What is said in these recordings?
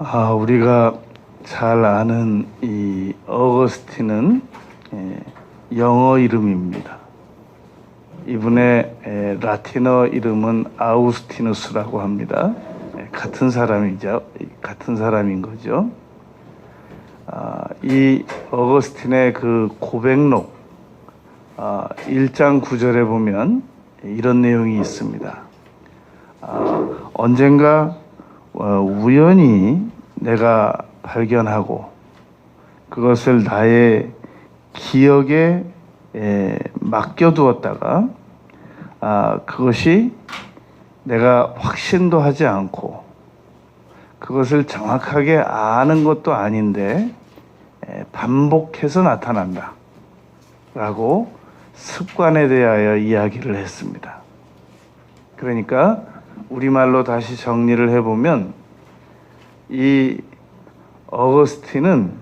우리가 잘 아는 이 어거스틴은 영어 이름입니다. 이분의 라틴어 이름은 아우스티누스라고 합니다. 같은 사람이죠. 같은 사람인 거죠. 이 어거스틴의 그 고백록 1장 9절에 보면 이런 내용이 있습니다. 언젠가 우연히 내가 발견하고 그것을 나의 기억에 맡겨두었다가 그것이 내가 확신도 하지 않고 그것을 정확하게 아는 것도 아닌데 반복해서 나타난다 라고 습관에 대하여 이야기를 했습니다. 그러니까 우리말로 다시 정리를 해보면 이 어거스틴은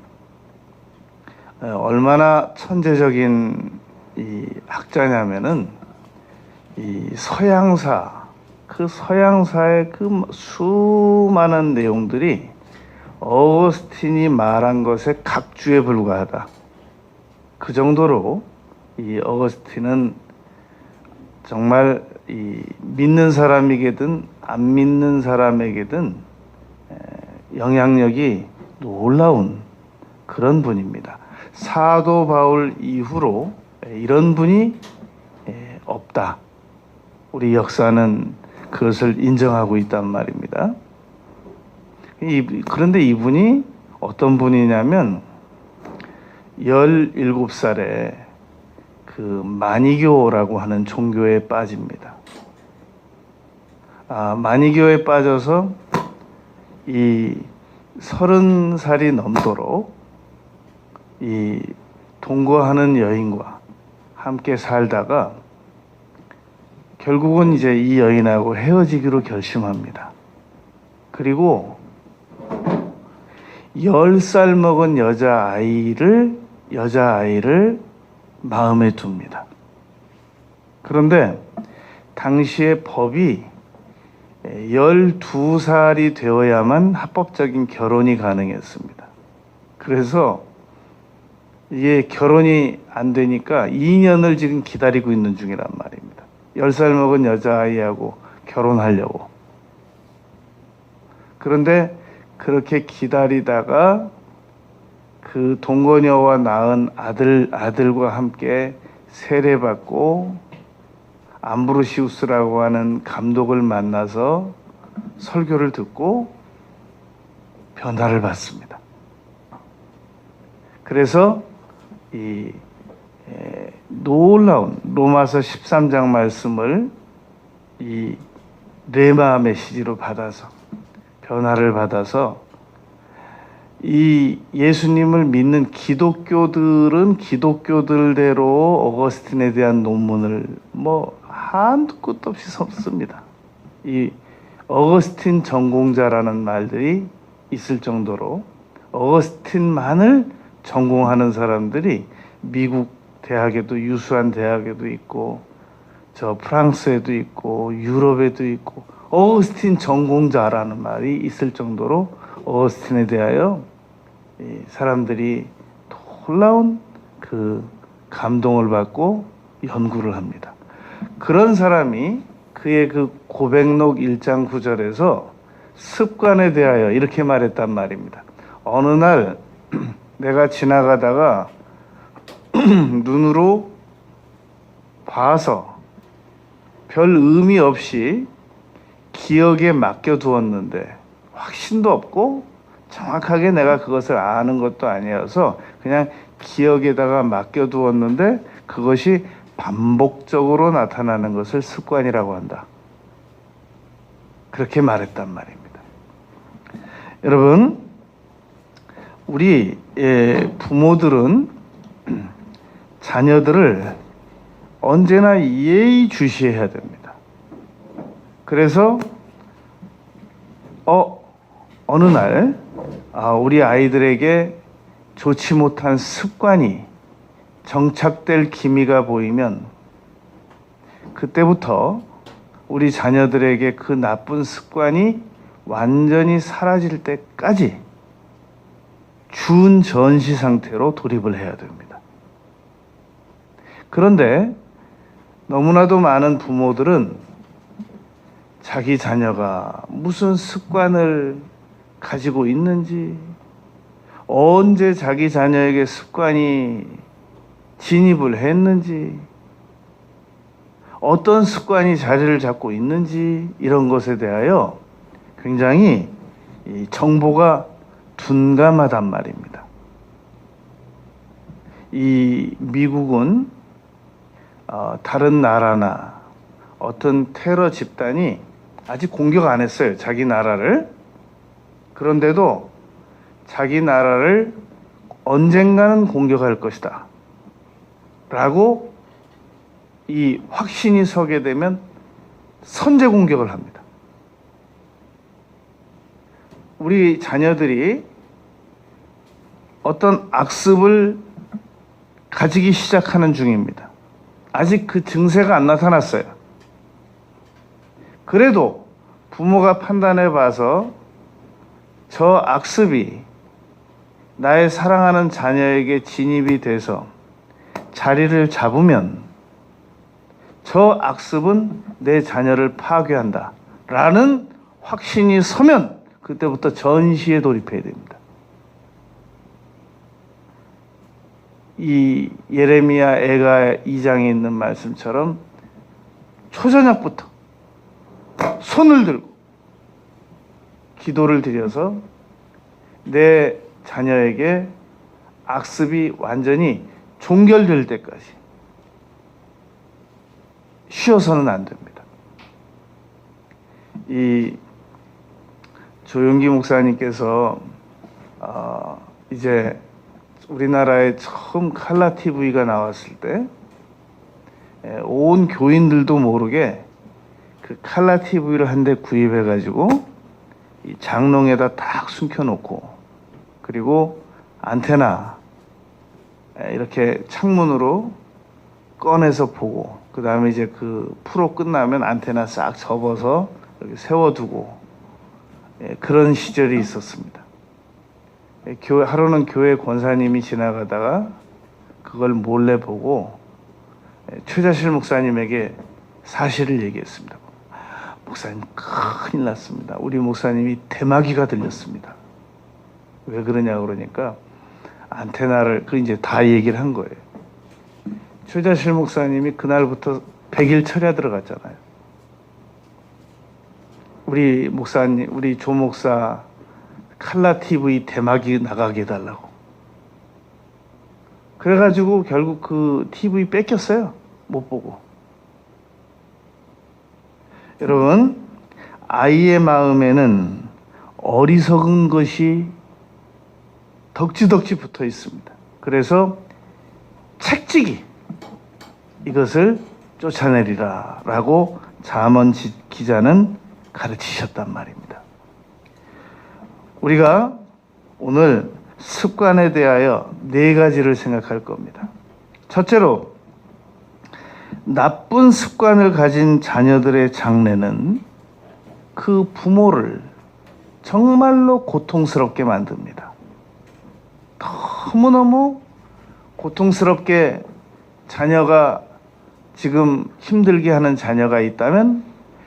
얼마나 천재적인 이 학자냐면은 이 서양사의 그 수많은 내용들이 어거스틴이 말한 것의 각주에 불과하다. 그 정도로 이 어거스틴은 정말 이 믿는 사람에게든 안 믿는 사람에게든 영향력이 놀라운 그런 분입니다. 사도 바울 이후로 이런 분이 없다. 우리 역사는 그것을 인정하고 있단 말입니다. 그런데 이분이 어떤 분이냐면 17살에 그 마니교라고 하는 종교에 빠집니다. 마니교에 빠져서 이 30살이 넘도록 이 동거하는 여인과 함께 살다가 결국은 이제 이 여인하고 헤어지기로 결심합니다. 그리고 10살 먹은 여자아이를 마음에 둡니다. 그런데 당시의 법이 12살이 되어야만 합법적인 결혼이 가능했습니다. 그래서 이게 결혼이 안 되니까 2년을 지금 기다리고 있는 중이란 말입니다. 10살 먹은 여자아이하고 결혼하려고. 그런데 그렇게 기다리다가 그 동거녀와 낳은 아들과 함께 세례받고 암브로시우스라고 하는 감독을 만나서 설교를 듣고 변화를 받습니다. 그래서 이 놀라운 로마서 13장 말씀을 이 레마 메시지로 받아서 변화를 받아서 이 예수님을 믿는 기독교들은 기독교들대로 어거스틴에 대한 논문을 한두 끝도 없이 썼습니다. 이 어거스틴 전공자라는 말들이 있을 정도로 어거스틴만을 전공하는 사람들이 미국 대학에도 유수한 대학에도 있고 저 프랑스에도 있고 유럽에도 있고 어거스틴 전공자라는 말이 있을 정도로 어거스틴에 대하여 사람들이 놀라운 그 감동을 받고 연구를 합니다. 그런 사람이 그의 그 고백록 1장 9절에서 습관에 대하여 이렇게 말했단 말입니다. 어느 날 내가 지나가다가 눈으로 봐서 별 의미 없이 기억에 맡겨두었는데 확신도 없고 정확하게 내가 그것을 아는 것도 아니어서 그냥 기억에다가 맡겨두었는데 그것이 반복적으로 나타나는 것을 습관이라고 한다. 그렇게 말했단 말입니다. 여러분, 우리 부모들은 자녀들을 언제나 예의주시해야 됩니다. 그래서 어느 날 우리 아이들에게 좋지 못한 습관이 정착될 기미가 보이면 그때부터 우리 자녀들에게 그 나쁜 습관이 완전히 사라질 때까지 준전시 상태로 돌입을 해야 됩니다. 그런데 너무나도 많은 부모들은 자기 자녀가 무슨 습관을 가지고 있는지, 언제 자기 자녀에게 습관이 진입을 했는지, 어떤 습관이 자리를 잡고 있는지, 이런 것에 대하여 굉장히 정보가 둔감하단 말입니다. 이 미국은 다른 나라나 어떤 테러 집단이 아직 공격 안 했어요, 자기 나라를. 그런데도 자기 나라를 언젠가는 공격할 것이다 라고 이 확신이 서게 되면 선제 공격을 합니다. 우리 자녀들이 어떤 악습을 가지기 시작하는 중입니다. 아직 그 증세가 안 나타났어요. 그래도 부모가 판단해 봐서 저 악습이 나의 사랑하는 자녀에게 진입이 돼서 자리를 잡으면 저 악습은 내 자녀를 파괴한다 라는 확신이 서면 그때부터 전시에 돌입해야 됩니다. 이 예레미야 애가 2장에 있는 말씀처럼 초저녁부터 손을 들고 기도를 드려서 내 자녀에게 악습이 완전히 종결될 때까지 쉬어서는 안 됩니다. 이 조용기 목사님께서 이제 우리나라에 처음 칼라 TV가 나왔을 때 온 교인들도 모르게 그 칼라 TV를 한 대 구입해 가지고 이 장롱에다 딱 숨겨놓고, 그리고 안테나 이렇게 창문으로 꺼내서 보고, 그 다음에 이제 그 프로 끝나면 안테나 싹 접어서 이렇게 세워두고, 그런 시절이 있었습니다. 하루는 교회 권사님이 지나가다가 그걸 몰래 보고 최자실 목사님에게 사실을 얘기했습니다. 목사님, 큰일 났습니다. 우리 목사님이 대마귀가 들렸습니다. 왜 그러냐 그러니까 안테나를 이제 다 얘기를 한 거예요. 최자실 목사님이 그날부터 100일 철야 들어갔잖아요. 우리 목사님, 우리 조 목사 칼라 TV 대마귀 나가게 해달라고. 그래가지고 결국 그 TV 뺏겼어요. 못 보고. 여러분, 아이의 마음에는 어리석은 것이 덕지덕지 붙어 있습니다. 그래서 책찍이 이것을 쫓아내리라 라고 잠언 기자는 가르치셨단 말입니다. 우리가 오늘 습관에 대하여 4가지를 생각할 겁니다. 첫째로, 나쁜 습관을 가진 자녀들의 장래는 그 부모를 정말로 고통스럽게 만듭니다. 너무너무 고통스럽게 자녀가 지금 힘들게 하는 자녀가 있다면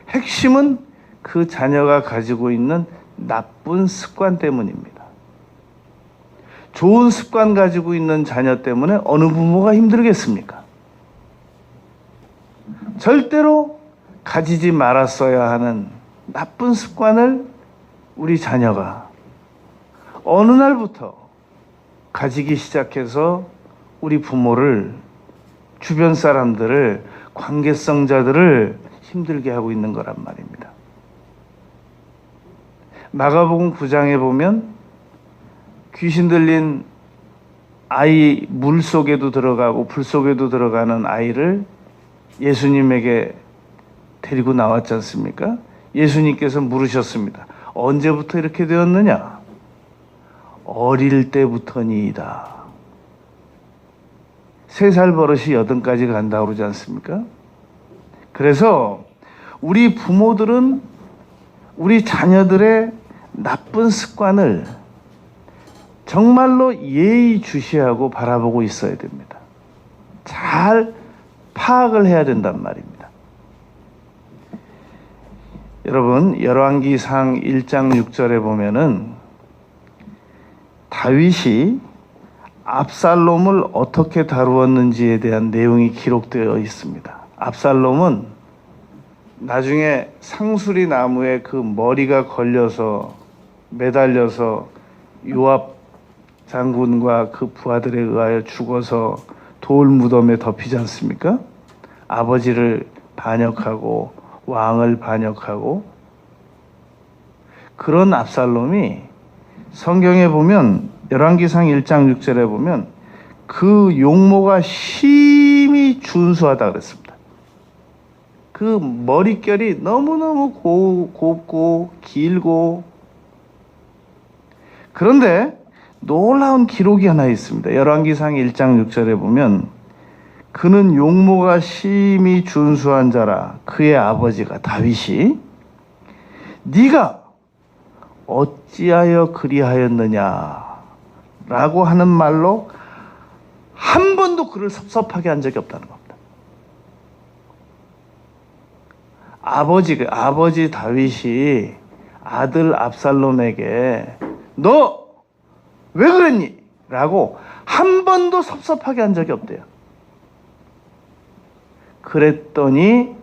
핵심은 그 자녀가 가지고 있는 나쁜 습관 때문입니다. 좋은 습관 가지고 있는 자녀 때문에 어느 부모가 힘들겠습니까? 절대로 가지지 말았어야 하는 나쁜 습관을 우리 자녀가 어느 날부터 가지기 시작해서 우리 부모를, 주변 사람들을, 관계성자들을 힘들게 하고 있는 거란 말입니다. 마가복음 9장에 보면 귀신 들린 아이, 물 속에도 들어가고 불 속에도 들어가는 아이를 예수님에게 데리고 나왔지 않습니까? 예수님께서 물으셨습니다. 언제부터 이렇게 되었느냐? 어릴 때부터니이다. 3살 버릇이 8까지 간다고 그러지 않습니까? 그래서 우리 부모들은 우리 자녀들의 나쁜 습관을 정말로 예의주시하고 바라보고 있어야 됩니다. 잘 파악을 해야 된단 말입니다. 여러분, 열왕기상 1장 6절에 보면은 다윗이 압살롬을 어떻게 다루었는지에 대한 내용이 기록되어 있습니다. 압살롬은 나중에 상수리 나무에 그 머리가 걸려서 매달려서 요압 장군과 그 부하들에 의하여 죽어서 돌 무덤에 덮이지 않습니까? 아버지를 반역하고 왕을 반역하고, 그런 압살롬이 성경에 보면 열왕기상 1장 6절에 보면 그 용모가 심히 준수하다 그랬습니다. 그 머릿결이 너무너무 곱고 길고, 그런데 놀라운 기록이 하나 있습니다. 열왕기상 1장 6절에 보면 그는 용모가 심히 준수한 자라. 그의 아버지가 다윗이 네가 어찌하여 그리하였느냐 라고 하는 말로 한 번도 그를 섭섭하게 한 적이 없다는 겁니다. 아버지 다윗이 아들 압살롬에게 너 왜 그랬니? 라고 한 번도 섭섭하게 한 적이 없대요. 그랬더니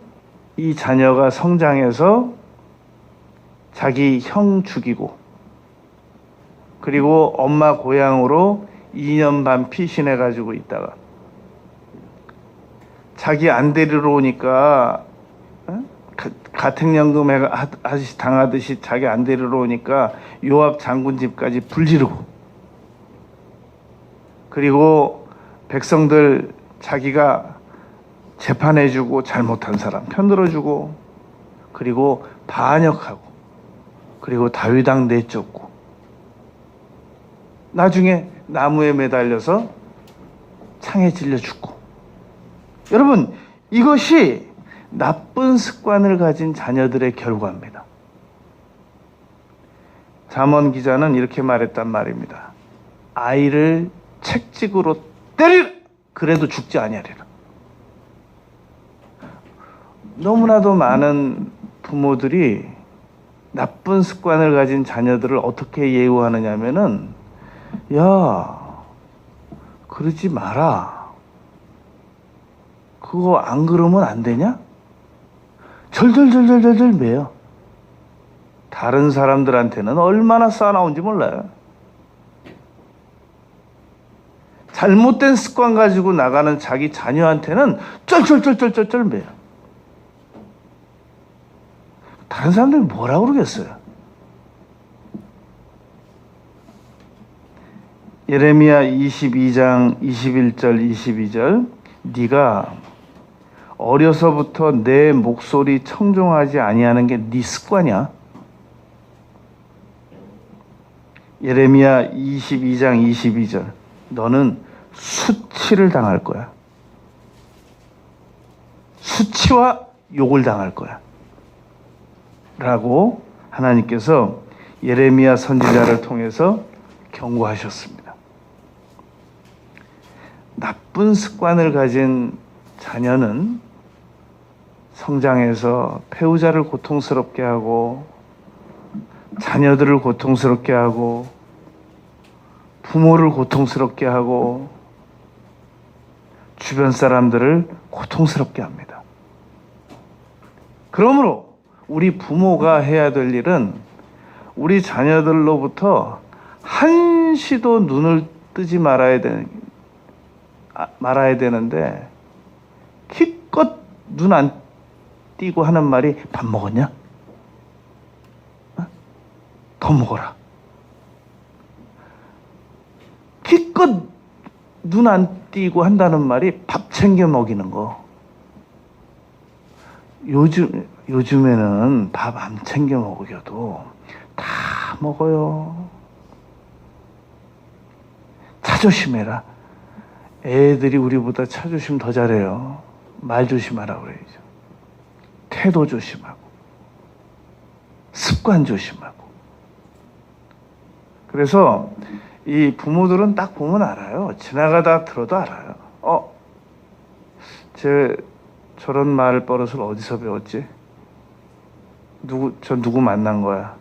이 자녀가 성장해서 자기 형 죽이고, 그리고 엄마 고향으로 2년 반 피신해가지고 있다가 자기 안 데리러 오니까 가택연금 당하듯이 자기 안 데리러 오니까 요압 장군 집까지 불지르고, 그리고 백성들 자기가 재판해주고 잘못한 사람 편들어주고, 그리고 반역하고, 그리고 다윗왕 내쫓고, 나중에 나무에 매달려서 창에 찔려 죽고. 여러분, 이것이 나쁜 습관을 가진 자녀들의 결과입니다. 잠언 기자는 이렇게 말했단 말입니다. 아이를 책찍으로 때리라, 그래도 죽지 아니하리라. 너무나도 많은 부모들이 나쁜 습관을 가진 자녀들을 어떻게 예우하느냐면은, 야, 그러지 마라. 그거 안 그러면 안 되냐? 절절절절절절 매요. 다른 사람들한테는 얼마나 싸나운지 몰라요. 잘못된 습관 가지고 나가는 자기 자녀한테는 쩔쩔쩔쩔쩔 매요. 다른 사람들이 뭐라고 그러겠어요? 예레미야 22장 21절 22절 네가 어려서부터 내 목소리 청종하지 아니하는 게 네 습관이야. 예레미야 22장 22절 너는 수치를 당할 거야. 수치와 욕을 당할 거야 라고 하나님께서 예레미야 선지자를 통해서 경고하셨습니다. 나쁜 습관을 가진 자녀는 성장해서 배우자를 고통스럽게 하고, 자녀들을 고통스럽게 하고, 부모를 고통스럽게 하고, 주변 사람들을 고통스럽게 합니다. 그러므로 우리 부모가 해야 될 일은 우리 자녀들로부터 한시도 눈을 뜨지 말아야 되는데, 기껏 눈 안 띄고 하는 말이 밥 먹었냐? 더 먹어라. 기껏 눈 안 띄고 한다는 말이 밥 챙겨 먹이는 거. 요즘에는 밥 안 챙겨 먹여도 다 먹어요. 자조심해라. 애들이 우리보다 자조심 더 잘해요. 말 조심하라고 그래야죠. 태도 조심하고, 습관 조심하고. 그래서 이 부모들은 딱 보면 알아요. 지나가다 들어도 알아요. 쟤 저런 말 버릇을 어디서 배웠지? 누구 만난 거야?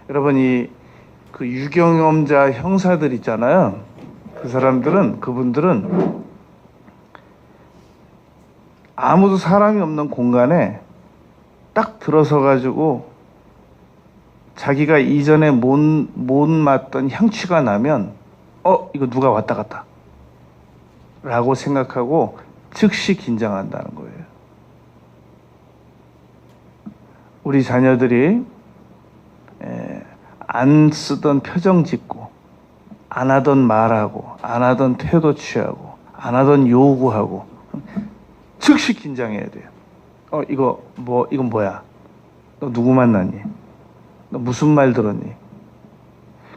여러분, 그 유경험자 형사들 있잖아요. 그분들은 아무도 사람이 없는 공간에 딱 들어서 가지고 자기가 이전에 못 맡던 향취가 나면 이거 누가 왔다 갔다 라고 생각하고 즉시 긴장한다는 거예요. 우리 자녀들이 안 쓰던 표정 짓고, 안 하던 말하고, 안 하던 태도 취하고, 안 하던 요구하고 즉시 긴장해야 돼요. 이건 뭐야? 너 누구 만났니? 너 무슨 말 들었니?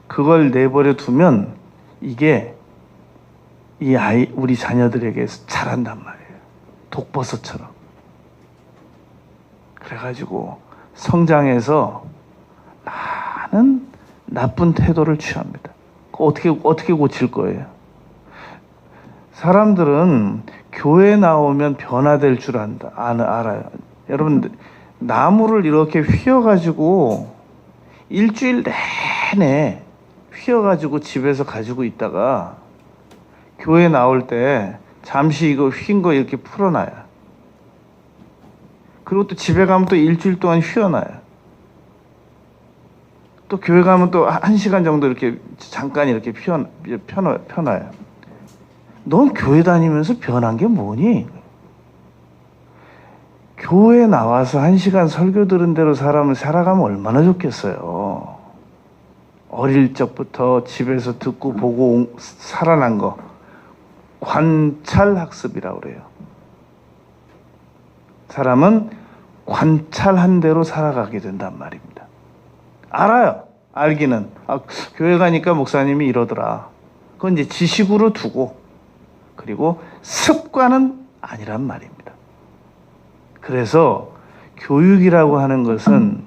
그걸 내버려 두면 이게 우리 자녀들에게 잘한단 말이에요. 독버섯처럼. 그래가지고 성장해서 많은 나쁜 태도를 취합니다. 어떻게 고칠 거예요? 사람들은 교회 나오면 변화될 줄 알아요. 여러분, 나무를 이렇게 휘어가지고 일주일 내내 휘어가지고 집에서 가지고 있다가 교회 나올 때 잠시 이거 휜 거 이렇게 풀어놔요. 그리고 또 집에 가면 또 일주일 동안 휘어놔요. 또 교회 가면 또 1시간 정도 이렇게 잠깐 이렇게 펴놔요. 넌 교회 다니면서 변한 게 뭐니? 교회 나와서 1시간 설교 들은 대로 사람을 살아가면 얼마나 좋겠어요. 어릴 적부터 집에서 듣고 보고 살아난 거 관찰학습이라고 그래요. 사람은 관찰한 대로 살아가게 된단 말입니다. 알아요. 알기는. 교회 가니까 목사님이 이러더라. 그건 이제 지식으로 두고, 그리고 습관은 아니란 말입니다. 그래서 교육이라고 하는 것은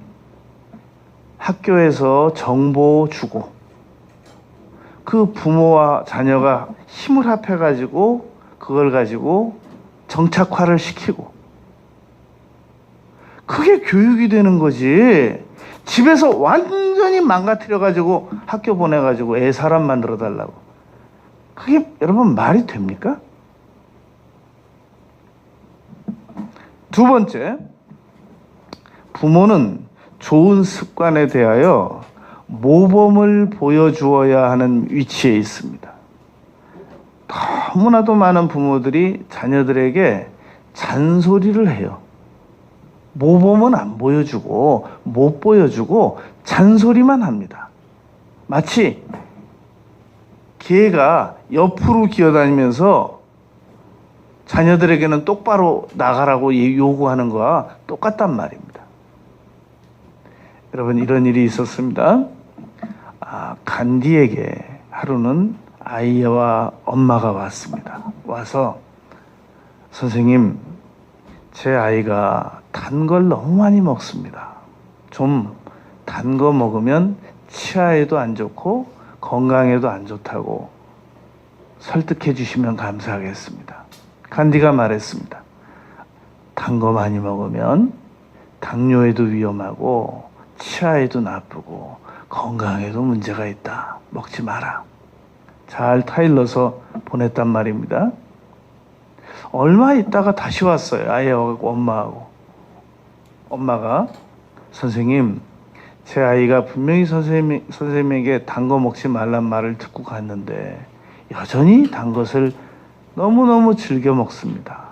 학교에서 정보 주고, 그 부모와 자녀가 힘을 합해가지고 그걸 가지고 정착화를 시키고, 그게 교육이 되는 거지. 집에서 완전히 망가뜨려가지고 학교 보내가지고 애 사람 만들어 달라고. 그게 여러분 말이 됩니까? 두 번째, 부모는 좋은 습관에 대하여 모범을 보여주어야 하는 위치에 있습니다. 너무나도 많은 부모들이 자녀들에게 잔소리를 해요. 모범은 안 보여주고 못 보여주고 잔소리만 합니다. 마치 개가 옆으로 기어다니면서 자녀들에게는 똑바로 나가라고 요구하는 거와 똑같단 말입니다. 여러분, 이런 일이 있었습니다. 간디에게 하루는 아이와 엄마가 왔습니다. 와서, 선생님, 제 아이가 단 걸 너무 많이 먹습니다. 좀 단 거 먹으면 치아에도 안 좋고 건강에도 안 좋다고 설득해 주시면 감사하겠습니다. 간디가 말했습니다. 단 거 많이 먹으면 당뇨에도 위험하고 치아에도 나쁘고 건강에도 문제가 있다. 먹지 마라. 잘 타일러서 보냈단 말입니다. 얼마 있다가 다시 왔어요. 아이하고 엄마하고. 엄마가, 선생님, 제 아이가 분명히 선생님에게 단 거 먹지 말란 말을 듣고 갔는데 여전히 단 것을 너무너무 즐겨 먹습니다.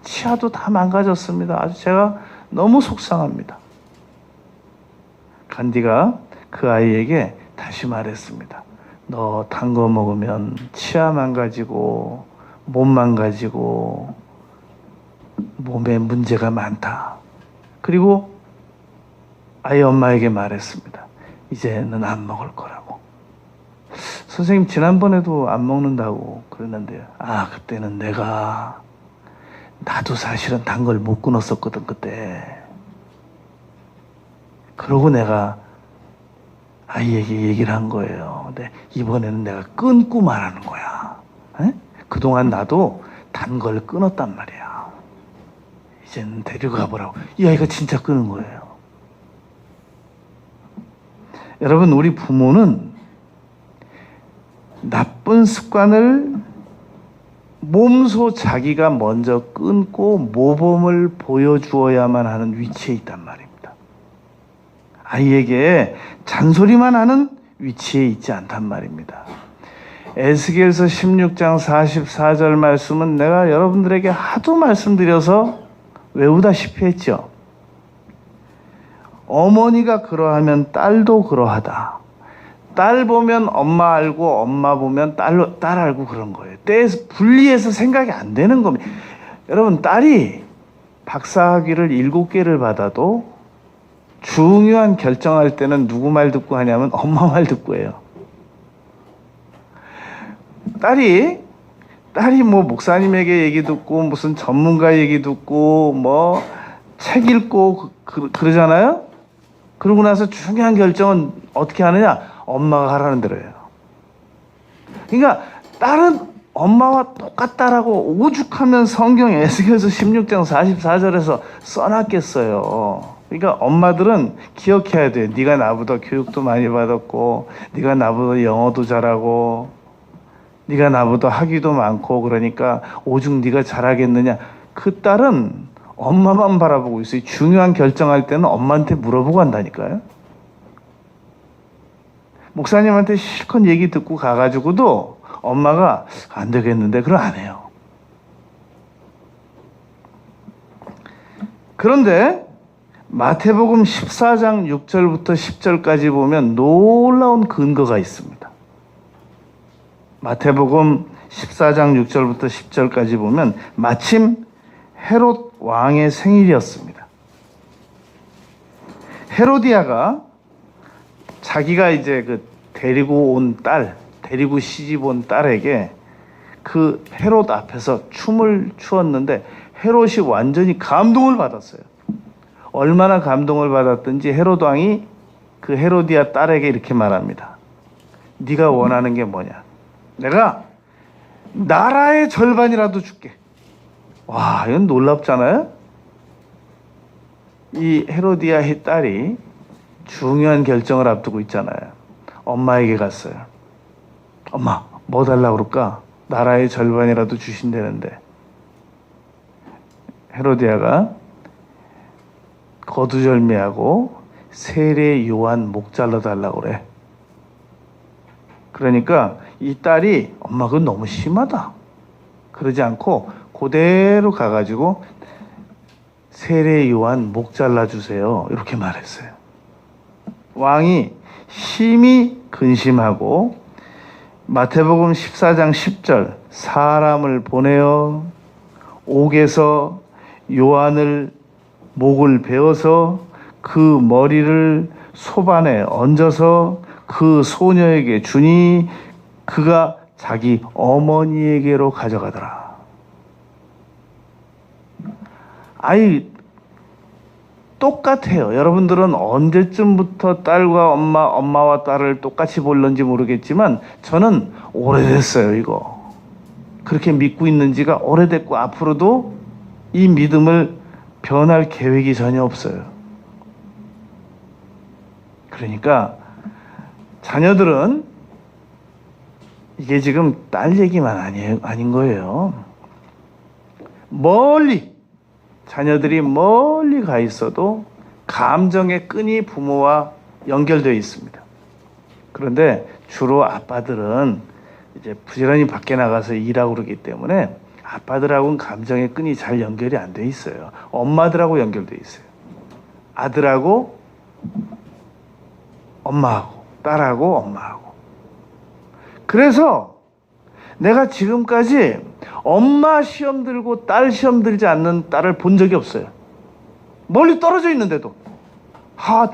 치아도 다 망가졌습니다. 아주 제가 너무 속상합니다. 간디가 그 아이에게 다시 말했습니다. 너 단 거 먹으면 치아 망가지고 몸 망가지고 몸에 문제가 많다. 그리고 아이 엄마에게 말했습니다. 이제는 안 먹을 거라고. 선생님, 지난번에도 안 먹는다고 그랬는데요. 그때는 나도 사실은 단 걸 못 끊었었거든, 그때. 그러고 내가 아이에게 얘기를 한 거예요. 근데 이번에는 내가 끊고 말하는 거야. 에? 그동안 나도 단 걸 끊었단 말이야. 이제는 데리고 가보라고. 이 아이가 진짜 끊은 거예요. 여러분, 우리 부모는 나쁜 습관을 몸소 자기가 먼저 끊고 모범을 보여주어야만 하는 위치에 있단 말입니다. 아이에게 잔소리만 하는 위치에 있지 않단 말입니다. 에스겔서 16장 44절 말씀은 내가 여러분들에게 하도 말씀드려서 외우다시피 했죠. 어머니가 그러하면 딸도 그러하다. 딸 보면 엄마 알고 엄마 보면 딸 알고 그런 거예요. 때에서 분리해서 생각이 안 되는 겁니다. 여러분, 딸이 박사학위를 7개를 받아도 중요한 결정할 때는 누구 말 듣고 하냐면 엄마 말 듣고 해요. 딸이 뭐 목사님에게 얘기 듣고 무슨 전문가 얘기 듣고 뭐 책 읽고 그러잖아요. 그러고 나서 중요한 결정은 어떻게 하느냐? 엄마가 하라는 대로 해요. 그러니까 딸은 엄마와 똑같다라고 오죽하면 성경에 에스겔서 16장 44절에서 써놨겠어요. 그러니까 엄마들은 기억해야 돼요. 네가 나보다 교육도 많이 받았고, 네가 나보다 영어도 잘하고, 네가 나보다 학위도 많고, 그러니까 오죽 네가 잘하겠느냐. 그 딸은 엄마만 바라보고 있어요. 중요한 결정할 때는 엄마한테 물어보고 한다니까요. 목사님한테 실컷 얘기 듣고 가가지고도 엄마가 안 되겠는데 그럼 안 해요. 그런데 마태복음 14장 6절부터 10절까지 보면 놀라운 근거가 있습니다. 마태복음 14장 6절부터 10절까지 보면 마침 헤롯 왕의 생일이었습니다. 헤로디아가 자기가 이제 데리고 시집 온 딸에게 그 헤롯 앞에서 춤을 추었는데 헤롯이 완전히 감동을 받았어요. 얼마나 감동을 받았든지 헤롯 왕이 그 헤로디아 딸에게 이렇게 말합니다. 네가 원하는 게 뭐냐? 내가 나라의 절반이라도 줄게. 와, 이건 놀랍잖아요? 이 헤로디아의 딸이 중요한 결정을 앞두고 있잖아요. 엄마에게 갔어요. 엄마, 뭐 달라고 그럴까? 나라의 절반이라도 주신다는데. 헤로디아가 거두절미하고 세례 요한 목 잘라달라고 그래. 그러니까 이 딸이 엄마 그건 너무 심하다. 그러지 않고 그대로 가가지고 세례 요한 목 잘라주세요. 이렇게 말했어요. 왕이 심히 근심하고 마태복음 14장 10절 사람을 보내어 옥에서 요한을 목을 베어서 그 머리를 소반에 얹어서 그 소녀에게 주니 그가 자기 어머니에게로 가져가더라. 아이 똑같아요. 여러분들은 언제쯤부터 딸과 엄마와 딸을 똑같이 볼는지 모르겠지만 저는 오래됐어요. 이거 그렇게 믿고 있는 지가 오래됐고 앞으로도 이 믿음을 변할 계획이 전혀 없어요. 그러니까 자녀들은 이게 지금 딸 얘기만 아닌 거예요. 자녀들이 멀리 가 있어도 감정의 끈이 부모와 연결되어 있습니다. 그런데 주로 아빠들은 이제 부지런히 밖에 나가서 일하고 그러기 때문에 아빠들하고는 감정의 끈이 잘 연결이 안 돼 있어요. 엄마들하고 연결돼 있어요. 아들하고 엄마하고, 딸하고 엄마하고. 그래서 내가 지금까지 엄마 시험 들고 딸 시험 들지 않는 딸을 본 적이 없어요. 멀리 떨어져 있는데도.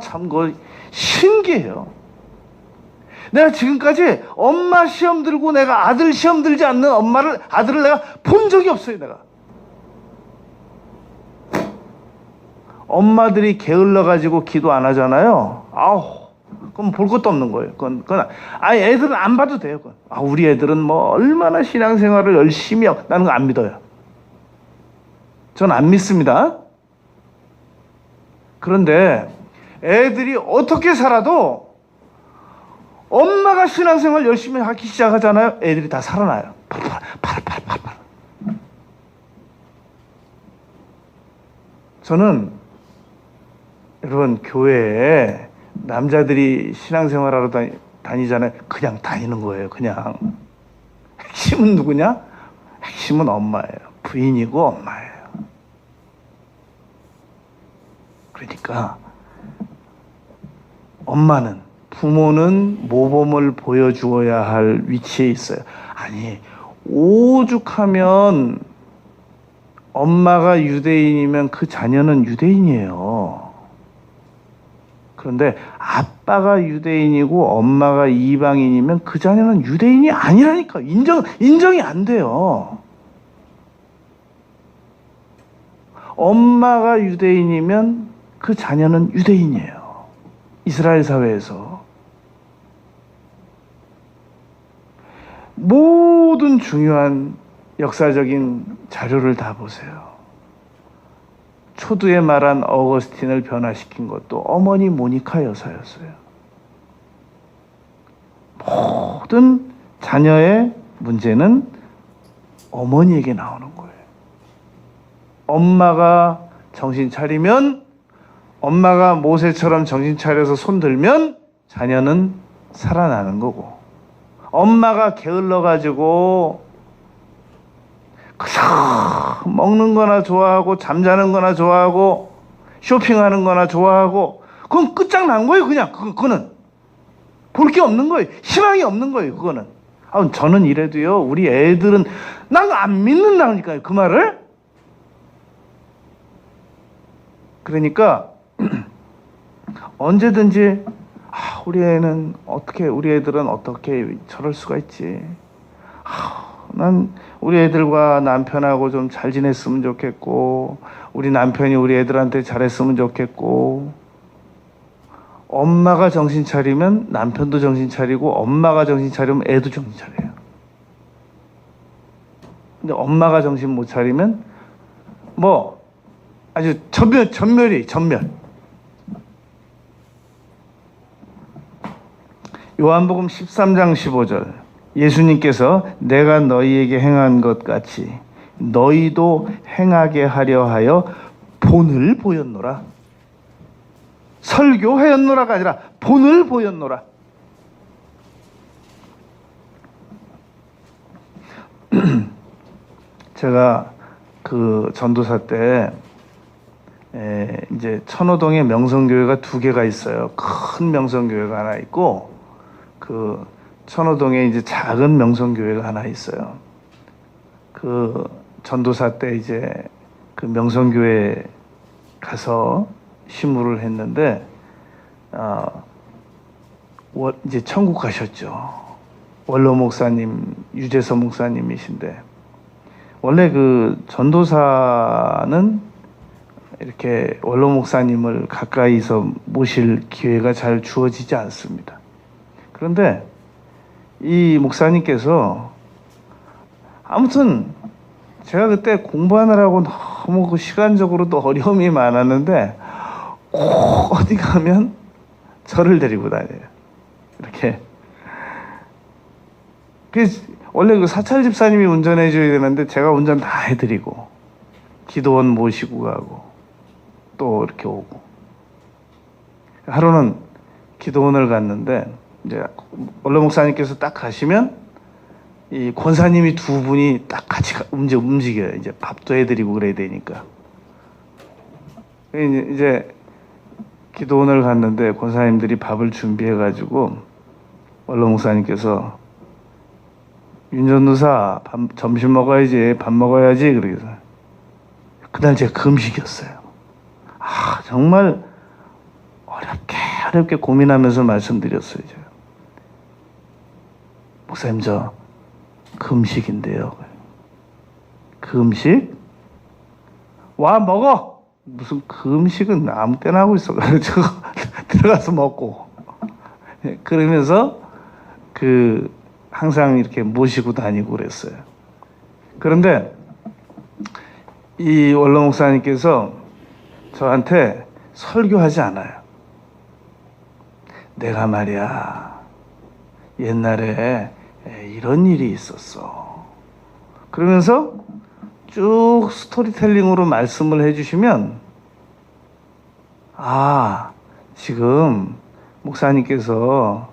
참 그거 신기해요. 내가 지금까지 엄마 시험 들고 내가 아들 시험 들지 않는 아들을 내가 본 적이 없어요. 내가 엄마들이 게을러 가지고 기도 안 하잖아요. 아우, 그럼 볼 것도 없는 거예요. 그건 애들은 안 봐도 돼요. 그건. 우리 애들은 뭐 얼마나 신앙생활을 열심히 하고, 나는 거 안 믿어요. 전 안 믿습니다. 그런데 애들이 어떻게 살아도 엄마가 신앙생활 열심히 하기 시작하잖아요. 애들이 다 살아나요. 팔팔팔팔팔. 저는 여러분, 교회에 남자들이 신앙생활하러 다니잖아요. 그냥 다니는 거예요. 그냥. 핵심은 누구냐? 핵심은 엄마예요. 부인이고 엄마예요. 그러니까 엄마는, 부모는 모범을 보여주어야 할 위치에 있어요. 아니, 오죽하면 엄마가 유대인이면 그 자녀는 유대인이에요. 그런데 아빠가 유대인이고 엄마가 이방인이면 그 자녀는 유대인이 아니라니까. 인정이 안 돼요. 엄마가 유대인이면 그 자녀는 유대인이에요. 이스라엘 사회에서. 모든 중요한 역사적인 자료를 다 보세요. 초두에 말한 어거스틴을 변화시킨 것도 어머니 모니카 여사였어요. 모든 자녀의 문제는 어머니에게 나오는 거예요. 엄마가 정신 차리면, 엄마가 모세처럼 정신 차려서 손 들면 자녀는 살아나는 거고, 엄마가 게을러가지고 그냥 먹는 거나 좋아하고 잠자는 거나 좋아하고 쇼핑하는 거나 좋아하고, 그건 끝장난 거예요. 그냥 그거는 볼 게 없는 거예요. 희망이 없는 거예요. 그거는. 저는 이래도요, 우리 애들은 난 안 믿는다니까요, 그 말을. 그러니까 언제든지 우리 애들은 어떻게 저럴 수가 있지. 난 우리 애들과 남편하고 좀 잘 지냈으면 좋겠고, 우리 남편이 우리 애들한테 잘했으면 좋겠고. 엄마가 정신 차리면 남편도 정신 차리고, 엄마가 정신 차리면 애도 정신 차려요. 근데 엄마가 정신 못 차리면 아주 전멸. 요한복음 13장 15절. 예수님께서 내가 너희에게 행한 것 같이 너희도 행하게 하려 하여 본을 보였노라. 설교하였노라가 아니라 본을 보였노라. 제가 그 전도사 때 이제 천호동에 명성교회가 2개가 있어요. 큰 명성교회가 하나 있고, 그 천호동에 이제 작은 명성교회가 하나 있어요. 그 전도사 때 이제 그 명성교회 가서 심부를 했는데, 이제 천국 가셨죠. 원로 목사님, 유재서 목사님이신데, 원래 그 전도사는 이렇게 원로 목사님을 가까이서 모실 기회가 잘 주어지지 않습니다. 그런데 이 목사님께서, 아무튼 제가 그때 공부하느라고 너무 그 시간적으로도 어려움이 많았는데, 꼭 어디 가면 저를 데리고 다녀요. 이렇게. 원래 그 사찰 집사님이 운전해 줘야 되는데 제가 운전 다 해드리고, 기도원 모시고 가고, 또 이렇게 오고. 하루는 기도원을 갔는데, 이제 원로 목사님께서 딱 가시면 이 권사님이 2분이 딱 같이 움직여요. 이제 밥도 해드리고 그래야 되니까. 이제 기도원을 갔는데 권사님들이 밥을 준비해가지고 원로 목사님께서, 윤 전도사 점심 먹어야지, 밥 먹어야지, 그러면서. 그날 제가 금식이었어요. 정말 어렵게 고민하면서 말씀드렸어요. 제가. 목사님, 저 금식인데요. 금식? 와, 먹어! 무슨 그 음식은 아무 때나 하고 있어. 저거 들어가서 먹고. 그러면서 항상 이렇게 모시고 다니고 그랬어요. 그런데 이 원로 목사님께서 저한테 설교하지 않아요. 내가 말이야, 옛날에 이런 일이 있었어. 그러면서 쭉 스토리텔링으로 말씀을 해주시면, 아, 지금 목사님께서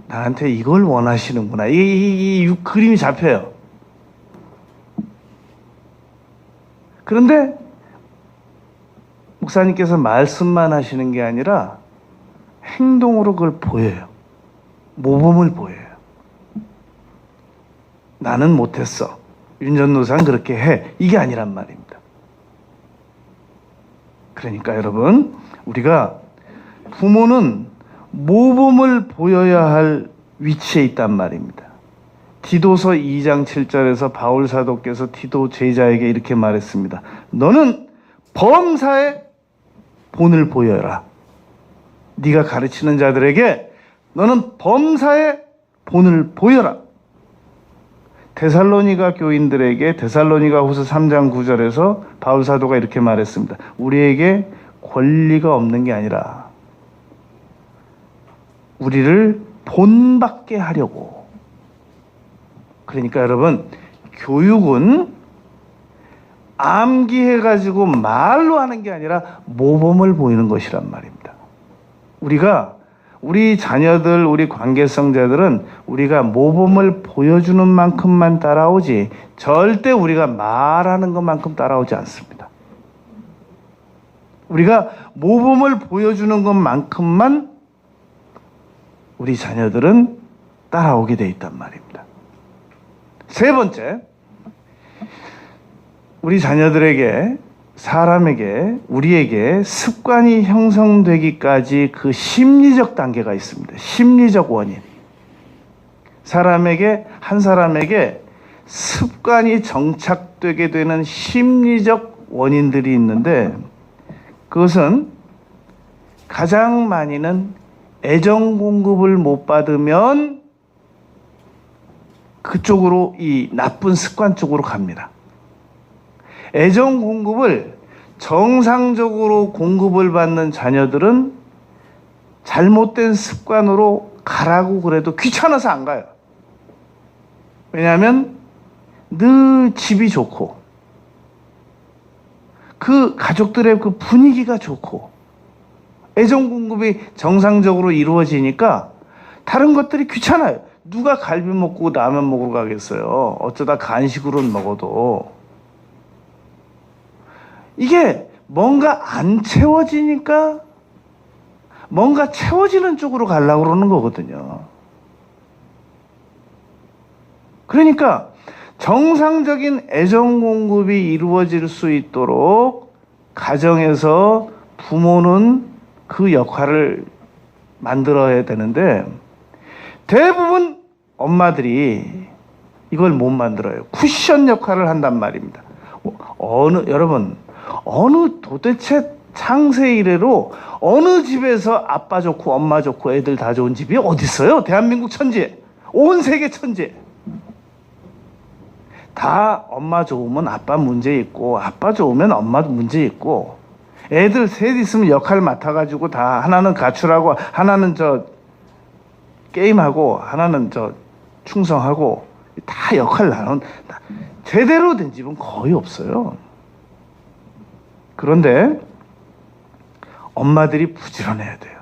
나한테 이걸 원하시는구나. 이 그림이 잡혀요. 그런데 목사님께서 말씀만 하시는 게 아니라 행동으로 그걸 보여요. 모범을 보여요. 나는 못했어. 윤전도사는 그렇게 해. 이게 아니란 말입니다. 그러니까 여러분, 우리가 부모는 모범을 보여야 할 위치에 있단 말입니다. 디도서 2장 7절에서 바울 사도께서 디도 제자에게 이렇게 말했습니다. 너는 범사에 본을 보여라. 네가 가르치는 자들에게 너는 범사에 본을 보여라. 데살로니가 교인들에게 데살로니가 후서 3장 9절에서 바울 사도가 이렇게 말했습니다. 우리에게 권리가 없는 게 아니라 우리를 본받게 하려고. 그러니까 여러분, 교육은 암기해가지고 말로 하는 게 아니라 모범을 보이는 것이란 말입니다. 우리 자녀들, 우리 관계성자들은 우리가 모범을 보여주는 만큼만 따라오지 절대 우리가 말하는 것만큼 따라오지 않습니다. 우리가 모범을 보여주는 것만큼만 우리 자녀들은 따라오게 돼 있단 말입니다. 세 번째, 우리 자녀들에게, 사람에게, 우리에게 습관이 형성되기까지 그 심리적 단계가 있습니다. 심리적 원인. 한 사람에게 습관이 정착되게 되는 심리적 원인들이 있는데, 그것은 가장 많이는 애정 공급을 못 받으면 그쪽으로, 이 나쁜 습관 쪽으로 갑니다. 애정 공급을 정상적으로 공급을 받는 자녀들은 잘못된 습관으로 가라고 그래도 귀찮아서 안 가요. 왜냐하면 늘 집이 좋고 그 가족들의 그 분위기가 좋고 애정 공급이 정상적으로 이루어지니까 다른 것들이 귀찮아요. 누가 갈비 먹고 라면 먹으러 가겠어요. 어쩌다 간식으로는 먹어도. 이게 뭔가 안 채워지니까 뭔가 채워지는 쪽으로 가려고 그러는 거거든요. 그러니까 정상적인 애정 공급이 이루어질 수 있도록 가정에서 부모는 그 역할을 만들어야 되는데 대부분 엄마들이 이걸 못 만들어요. 쿠션 역할을 한단 말입니다. 여러분, 도대체 창세 이래로 어느 집에서 아빠 좋고 엄마 좋고 애들 다 좋은 집이 어디 있어요? 대한민국 천지에, 온 세계 천지에. 다 엄마 좋으면 아빠 문제 있고 아빠 좋으면 엄마도 문제 있고 애들 셋 있으면 역할 맡아가지고 다 하나는 가출하고 하나는 게임하고 하나는 충성하고 다 역할 나눈, 제대로 된 집은 거의 없어요. 그런데 엄마들이 부지런해야 돼요.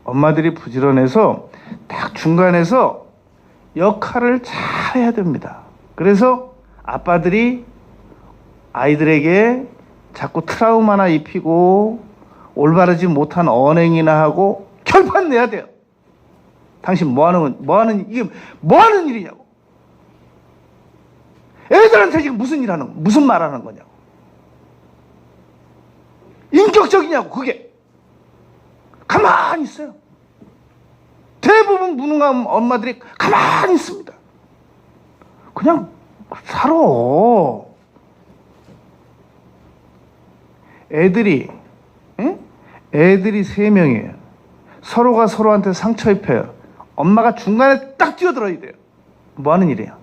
엄마들이 부지런해서 딱 중간에서 역할을 잘 해야 됩니다. 그래서 아빠들이 아이들에게 자꾸 트라우마나 입히고 올바르지 못한 언행이나 하고 결판 내야 돼요. 당신 이게 뭐 하는 일이냐고. 애들한테 지금 무슨 말 하는 거냐고. 인격적이냐고, 그게. 가만히 있어요. 대부분 무능한 엄마들이 가만히 있습니다. 그냥 살아. 애들이 예? 애들이 3명이에요. 서로가 서로한테 상처 입혀요. 엄마가 중간에 딱 뛰어들어야 돼요. 뭐 하는 일이에요?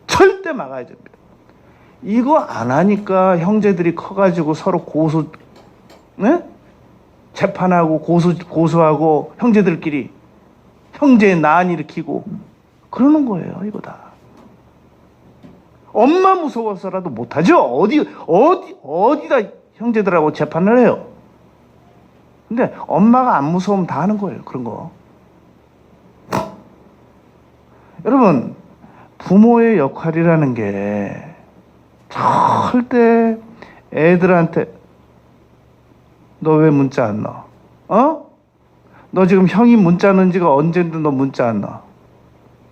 절대 막아야 됩니다. 이거 안 하니까 형제들이 커가지고 서로 네? 재판하고 고소하고 형제들끼리 형제의 난 일으키고 그러는 거예요. 이거 다. 엄마 무서워서라도 못하죠. 어디다 형제들하고 재판을 해요. 근데 엄마가 안 무서우면 다 하는 거예요. 그런 거. 여러분, 부모의 역할이라는 게 절대 애들한테 너 왜 문자 안 넣어? 너 지금 형이 문자 넣은 지가 언젠데 너 문자 안 넣어?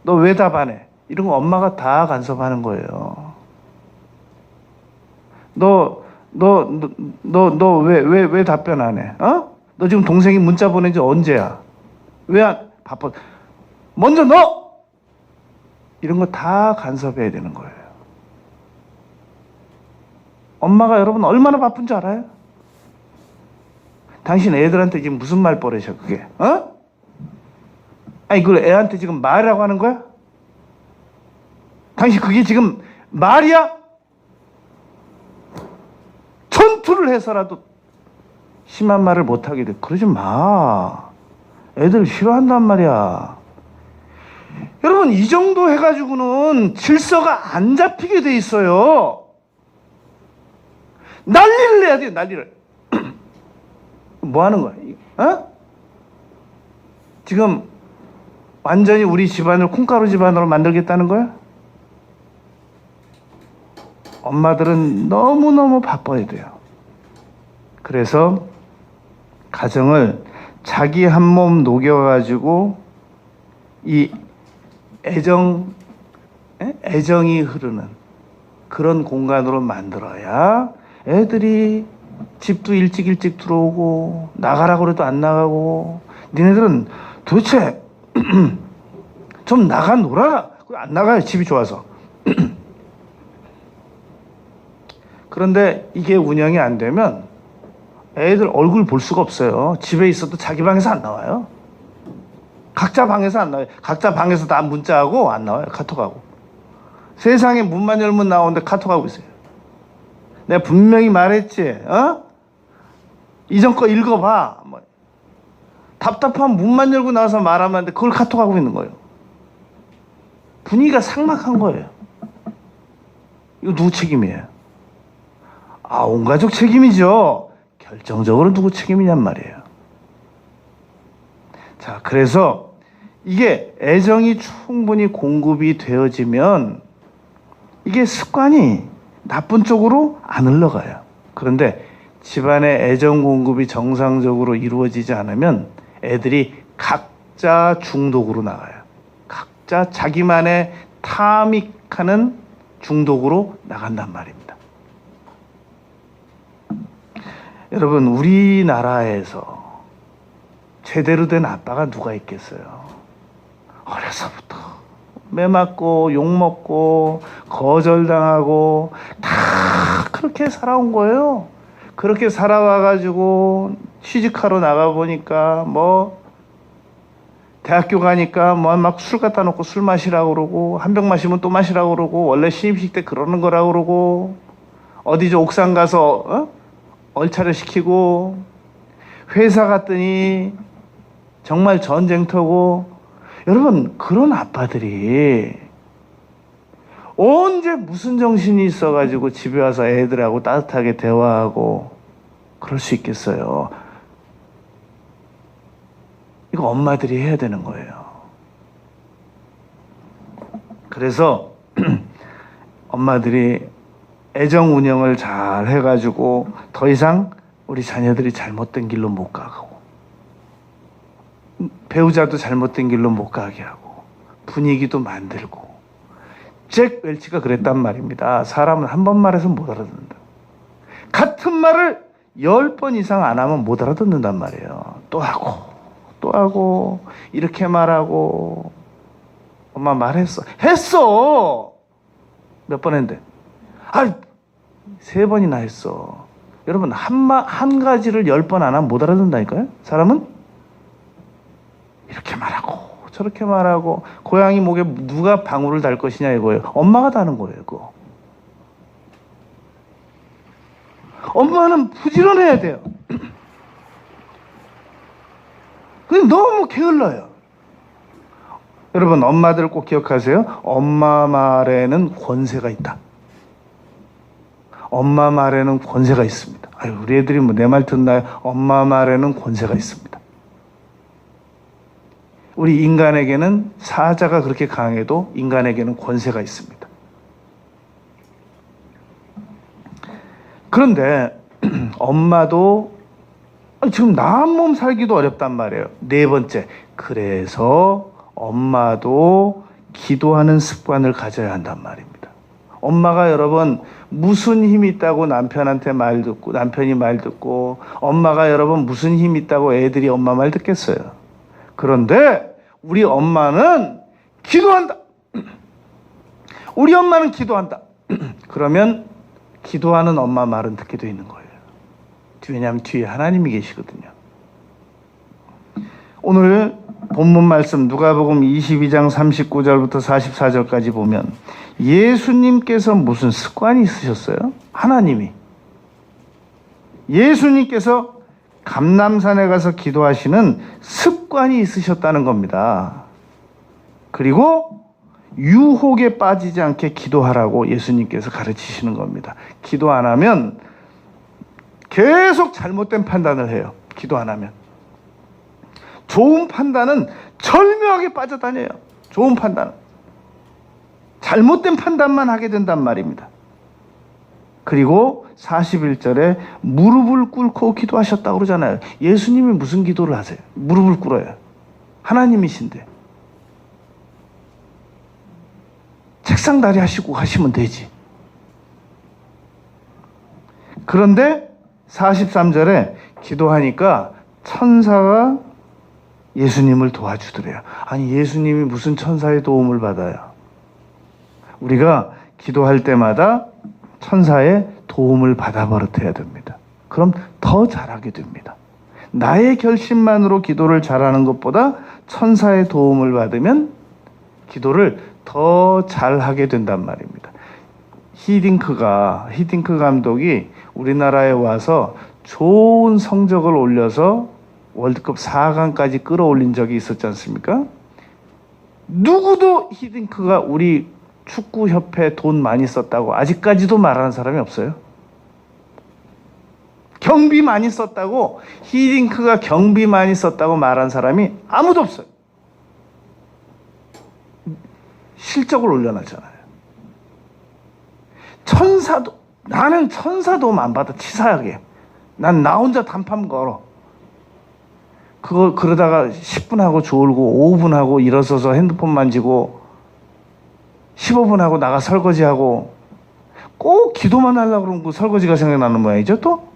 너 왜 답 안 해? 이런 거 엄마가 다 간섭하는 거예요. 너 왜 답변 안 해? 너 지금 동생이 문자 보낸 지 언제야? 왜 안, 바빠. 먼저 넣어! 이런 거 다 간섭해야 되는 거예요. 엄마가 여러분 얼마나 바쁜 줄 알아요? 당신 애들한테 지금 무슨 말버릇이야, 그게? 아니, 그걸 애한테 지금 말이라고 하는 거야? 당신 그게 지금 말이야? 전투를 해서라도 심한 말을 못하게 돼. 그러지 마. 애들 싫어한단 말이야. 여러분, 이 정도 해가지고는 질서가 안 잡히게 돼 있어요. 난리를 내야 돼요, 난리를. 뭐 하는 거야? 지금 완전히 우리 집안을 콩가루 집안으로 만들겠다는 거야? 엄마들은 너무너무 바빠야 돼요. 그래서 가정을 자기 한 몸 녹여가지고 이 애정이 흐르는 그런 공간으로 만들어야 애들이 집도 일찍 들어오고 나가라고 그래도 안 나가고 니네들은 도대체 좀 나가 놀아라. 안 나가요. 집이 좋아서. 그런데 이게 운영이 안 되면 애들 얼굴 볼 수가 없어요. 집에 있어도 자기 방에서 안 나와요. 각자 방에서 안 나와요. 각자 방에서 다 문자하고 안 나와요. 카톡하고. 세상에 문만 열면 나오는데 카톡하고 있어요. 내가 분명히 말했지. 이전 거 읽어봐. 답답한 문만 열고 나와서 말하면 안 돼. 그걸 카톡하고 있는 거예요. 분위기가 삭막한 거예요. 이거 누구 책임이에요? 온 가족 책임이죠. 결정적으로 누구 책임이냔 말이에요. 자, 그래서 이게 애정이 충분히 공급이 되어지면 이게 습관이 나쁜 쪽으로 안 흘러가요. 그런데 집안의 애정 공급이 정상적으로 이루어지지 않으면 애들이 각자 중독으로 나가요. 각자 자기만의 타믹하는 중독으로 나간단 말입니다. 여러분, 우리나라에서 제대로 된 아빠가 누가 있겠어요? 어려서부터 매 맞고 욕먹고 거절당하고 다 그렇게 살아온 거예요. 그렇게 살아와가지고 취직하러 나가보니까 대학교 가니까 막 술 갖다 놓고 술 마시라고 그러고 한 병 마시면 또 마시라고 그러고 원래 신입식 때 그러는 거라고 그러고 어디 저 옥상 가서 얼차려 시키고 회사 갔더니 정말 전쟁터고. 여러분, 그런 아빠들이 언제 무슨 정신이 있어가지고 집에 와서 애들하고 따뜻하게 대화하고 그럴 수 있겠어요? 이거 엄마들이 해야 되는 거예요. 그래서 엄마들이 애정 운영을 잘 해가지고 더 이상 우리 자녀들이 잘못된 길로 못 가고 배우자도 잘못된 길로 못 가게 하고 분위기도 만들고. 잭 웰치가 그랬단 말입니다. 사람은 한 번 말해서 못 알아듣는다. 같은 말을 10번 이상 안 하면 못 알아듣는단 말이에요. 또 하고 이렇게 말하고. 엄마 말했어. 했어. 몇 번 했는데 3번이나 했어. 여러분, 한 가지를 10번 안 하면 못 알아듣는다니까요? 사람은 이렇게 말하고 저렇게 말하고, 고양이 목에 누가 방울을 달 것이냐 이거예요. 엄마가 다는 거예요, 그거. 엄마는 부지런해야 돼요. 근데 너무 게을러요. 여러분, 엄마들 꼭 기억하세요. 엄마 말에는 권세가 있다. 엄마 말에는 권세가 있습니다. 아유, 우리 애들이 뭐 내 말 듣나요? 엄마 말에는 권세가 있습니다. 우리 인간에게는 사자가 그렇게 강해도 인간에게는 권세가 있습니다. 그런데 엄마도 지금 나 한 몸 살기도 어렵단 말이에요. 4번째, 그래서 엄마도 기도하는 습관을 가져야 한단 말입니다. 엄마가 여러분 무슨 힘이 있다고 남편한테 말 듣고, 남편이 말 듣고, 엄마가 여러분 무슨 힘이 있다고 애들이 엄마 말 듣겠어요. 그런데 우리 엄마는 기도한다. 우리 엄마는 기도한다. 그러면 기도하는 엄마 말은 듣게 돼 있는 거예요. 왜냐하면 뒤에 하나님이 계시거든요. 오늘 본문 말씀 누가복음 22장 39절부터 44절까지 보면 예수님께서 무슨 습관이 있으셨어요? 하나님이. 예수님께서 감람산에 가서 기도하시는 습관이 있으셨다는 겁니다. 그리고 유혹에 빠지지 않게 기도하라고 예수님께서 가르치시는 겁니다. 기도 안 하면 계속 잘못된 판단을 해요. 기도 안 하면. 좋은 판단은 절묘하게 빠져다녀요. 좋은 판단은. 잘못된 판단만 하게 된단 말입니다. 그리고 41절에 무릎을 꿇고 기도하셨다고 그러잖아요. 예수님이 무슨 기도를 하세요? 무릎을 꿇어요. 하나님이신데. 책상 다리 하시고 하시면 되지. 그런데 43절에 기도하니까 천사가 예수님을 도와주더래요. 아니, 예수님이 무슨 천사의 도움을 받아요? 우리가 기도할 때마다 천사의 도움을 받아버릇해야 됩니다. 그럼 더 잘하게 됩니다. 나의 결심만으로 기도를 잘하는 것보다 천사의 도움을 받으면 기도를 더 잘하게 된단 말입니다. 히딩크 감독이 우리나라에 와서 좋은 성적을 올려서 월드컵 4강까지 끌어올린 적이 있었지 않습니까? 누구도 히딩크가 우리 축구협회에 돈 많이 썼다고 아직까지도 말하는 사람이 없어요. 경비 많이 썼다고, 히딩크가 경비 많이 썼다고 말한 사람이 아무도 없어요. 실적을 올려놨잖아요. 나는 천사 도움 안 받아. 치사하게. 난 나 혼자 단판 걸어. 그러다가 10분 하고 졸고 5분 하고 일어서서 핸드폰 만지고 15분 하고 나가 설거지하고, 꼭 기도만 하려고 그러면 그 설거지가 생각나는 모양이죠. 또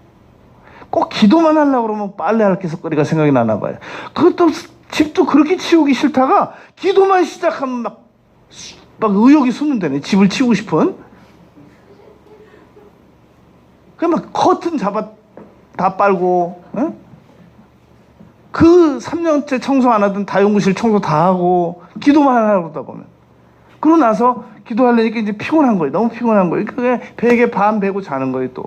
꼭 기도만 하려고 그러면 빨래할 개석거리가 생각이 나나 봐요. 그것도 집도 그렇게 치우기 싫다가 기도만 시작하면 막 의욕이 솟는다네. 집을 치우고 싶은. 그냥 막 커튼 다 빨고, 응? 그 3년째 청소 안 하던 다용무실 청소 다 하고 기도만 하려고 그러다 보면, 그러고 나서 기도하려니까 이제 피곤한 거예요. 너무 피곤한 거예요. 그게 베개 반 베고 자는 거예요. 또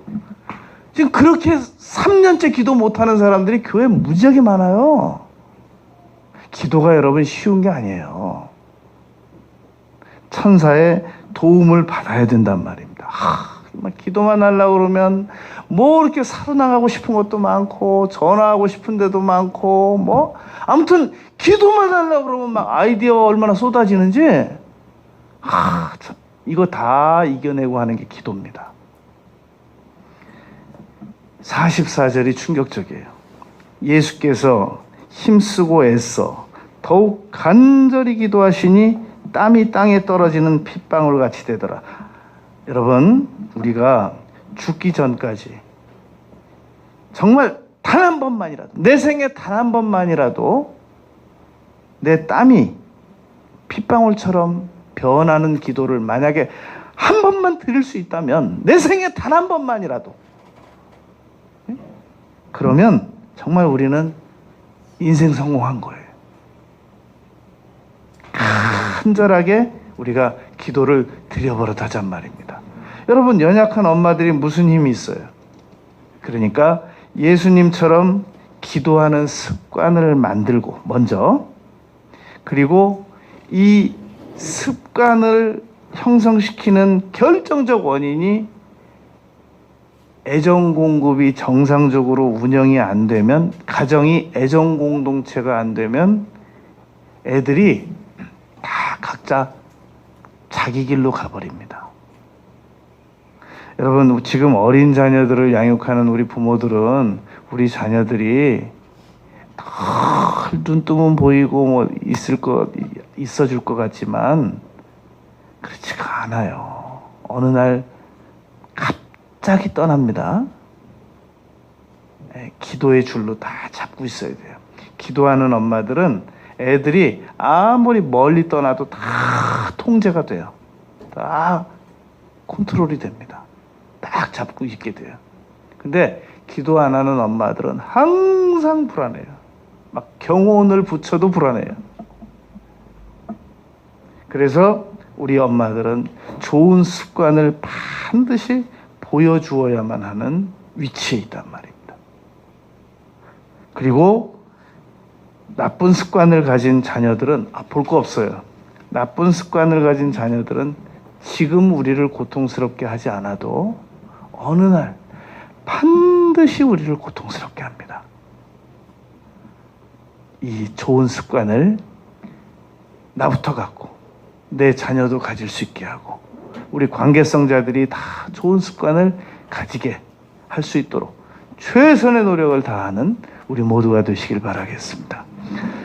지금 그렇게 3년째 기도 못하는 사람들이 교회에 무지하게 많아요. 기도가 여러분 쉬운 게 아니에요. 천사의 도움을 받아야 된단 말입니다. 기도만 하려고 그러면 뭐 이렇게 살아나가고 싶은 것도 많고, 전화하고 싶은 데도 많고, 뭐 아무튼 기도만 하려고 그러면 막 아이디어가 얼마나 쏟아지는지, 참, 이거 다 이겨내고 하는 게 기도입니다. 44절이 충격적이에요. 예수께서 힘쓰고 애써 더욱 간절히 기도하시니 땀이 땅에 떨어지는 핏방울 같이 되더라. 여러분, 우리가 죽기 전까지 정말 단 한 번만이라도, 내 생에 단 한 번만이라도 내 땀이 핏방울처럼 변하는 기도를 만약에 한 번만 드릴 수 있다면, 내 생에 단 한 번만이라도, 그러면 정말 우리는 인생 성공한 거예요. 간절하게 우리가 기도를 드려버릇하잔 말입니다. 여러분, 연약한 엄마들이 무슨 힘이 있어요? 그러니까 예수님처럼 기도하는 습관을 만들고 먼저, 그리고 이 습관을 형성시키는 결정적 원인이 애정 공급이 정상적으로 운영이 안 되면, 가정이 애정 공동체가 안 되면 애들이 다 각자 자기 길로 가버립니다. 여러분, 지금 어린 자녀들을 양육하는 우리 부모들은 우리 자녀들이 눈뜨면 보이고 뭐 있어줄 것 같지만 그렇지가 않아요. 어느 날 갑자기 떠납니다. 기도의 줄로 다 잡고 있어야 돼요. 기도하는 엄마들은 애들이 아무리 멀리 떠나도 다 통제가 돼요. 다 컨트롤이 됩니다. 딱 잡고 있게 돼요. 근데 기도 안 하는 엄마들은 항상 불안해요. 막 경호원을 붙여도 불안해요. 그래서 우리 엄마들은 좋은 습관을 반드시 보여주어야만 하는 위치에 있단 말입니다. 그리고 나쁜 습관을 가진 자녀들은 볼 거 없어요. 나쁜 습관을 가진 자녀들은 지금 우리를 고통스럽게 하지 않아도 어느 날 반드시 우리를 고통스럽게 합니다. 이 좋은 습관을 나부터 갖고 내 자녀도 가질 수 있게 하고, 우리 관계성자들이 다 좋은 습관을 가지게 할 수 있도록 최선의 노력을 다하는 우리 모두가 되시길 바라겠습니다.